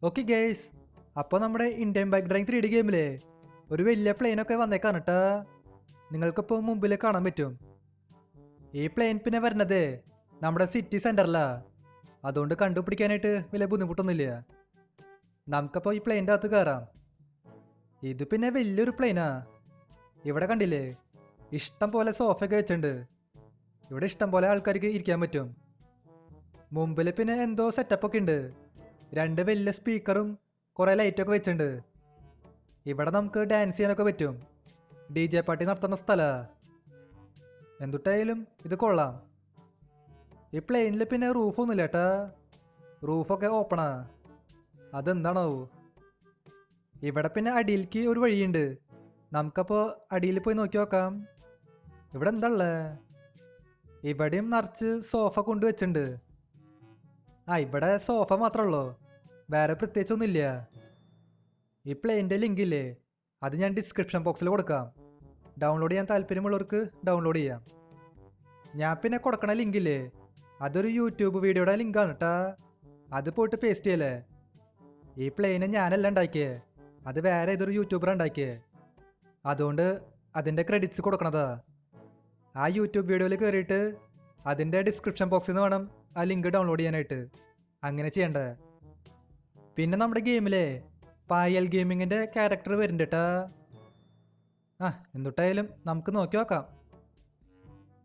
Okay guys, അപ്പോൾ നമ്മുടെ Indian bike driving 3D ഗെയിമിലെ ഒരു വലിയ പ്ലെയിനൊക്കെ വന്നേക്കാണ് കേട്ടാ. നിങ്ങൾക്കിപ്പോൾ മുമ്പിൽ കാണാൻ പറ്റും. ഈ പ്ലെയിൻ പിന്നെ വരുന്നത് നമ്മുടെ സിറ്റി സെൻറ്ററിലാ. അതുകൊണ്ട് കണ്ടുപിടിക്കാനായിട്ട് വലിയ ബുദ്ധിമുട്ടൊന്നുമില്ല. നമുക്കപ്പോൾ ഈ പ്ലെയിൻ്റെ അകത്ത് കയറാം. ഇത് പിന്നെ വലിയൊരു പ്ലെയിനാ. ഇവിടെ കണ്ടില്ലേ, ഇഷ്ടം പോലെ സോഫയൊക്കെ വെച്ചിട്ടുണ്ട്. ഇവിടെ ഇഷ്ടം പോലെ ആൾക്കാർക്ക് ഇരിക്കാൻ പറ്റും. മുമ്പിൽ പിന്നെ എന്തോ സെറ്റപ്പൊക്കെ ഉണ്ട്. 2 വലിയ സ്പീക്കറും കുറേ ലൈറ്റൊക്കെ വെച്ചിട്ടുണ്ട്. ഇവിടെ നമുക്ക് ഡാൻസ് ചെയ്യാനൊക്കെ പറ്റും. DJ പാർട്ടി നടത്തുന്ന സ്ഥലമാണ്. എന്തുട്ടായാലും ഇത് കൊള്ളാം. ഈ പ്ലെയിനിൽ പിന്നെ റൂഫൊന്നുമില്ല ഏട്ടാ. റൂഫൊക്കെ ഓപ്പണാ. അതെന്താണോ? ഇവിടെ പിന്നെ അടിയിലേക്ക് ഒരു വഴിയുണ്ട്. നമുക്കപ്പോൾ അടിയിൽ പോയി നോക്കി നോക്കാം. ഇവിടെ എന്താ ഉള്ളത്? ഇവിടെയും നിറച്ച് സോഫ കൊണ്ടുവച്ചിട്ടുണ്ട്. ഇവിടെ സോഫ മാത്രമേ ഉള്ളൂ, വേറെ പ്രത്യേകിച്ചൊന്നുമില്ല. ഈ പ്ലെയിൻ്റെ ലിങ്കില്ലേ, അത് ഞാൻ ഡിസ്ക്രിപ്ഷൻ ബോക്സിൽ കൊടുക്കാം. ഡൗൺലോഡ് ചെയ്യാൻ താല്പര്യമുള്ളവർക്ക് ഡൗൺലോഡ് ചെയ്യാം. ഞാൻ പിന്നെ കൊടുക്കണ ലിങ്കില്ലേ, അതൊരു യൂട്യൂബ് വീഡിയോയുടെ ലിങ്കാണ് കേട്ടാ. അത് പോയിട്ട് പേസ്റ്റ് ചെയ്യല്ലേ. ഈ പ്ലെയിന് ഞാനല്ല ഉണ്ടാക്കിയേ, അത് വേറെ ഏതൊരു യൂട്യൂബർ ഉണ്ടാക്കിയേ. അതുകൊണ്ട് അതിൻ്റെ ക്രെഡിറ്റ്സ് കൊടുക്കണതാ. ആ യൂട്യൂബ് വീഡിയോയിൽ കയറിയിട്ട് അതിൻ്റെ ഡിസ്ക്രിപ്ഷൻ ബോക്സിൽ നിന്ന് വേണം ആ ലിങ്ക് ഡൗൺലോഡ് ചെയ്യാനായിട്ട്. അങ്ങനെ ചെയ്യണ്ടേ. പിന്നെ നമ്മുടെ ഗെയിമിലെ പായൽ ഗെയിമിങ്ങിൻ്റെ ക്യാരക്ടർ വരുന്നുണ്ട് കേട്ടാ. എന്തുട്ടായാലും നമുക്ക് നോക്കി നോക്കാം.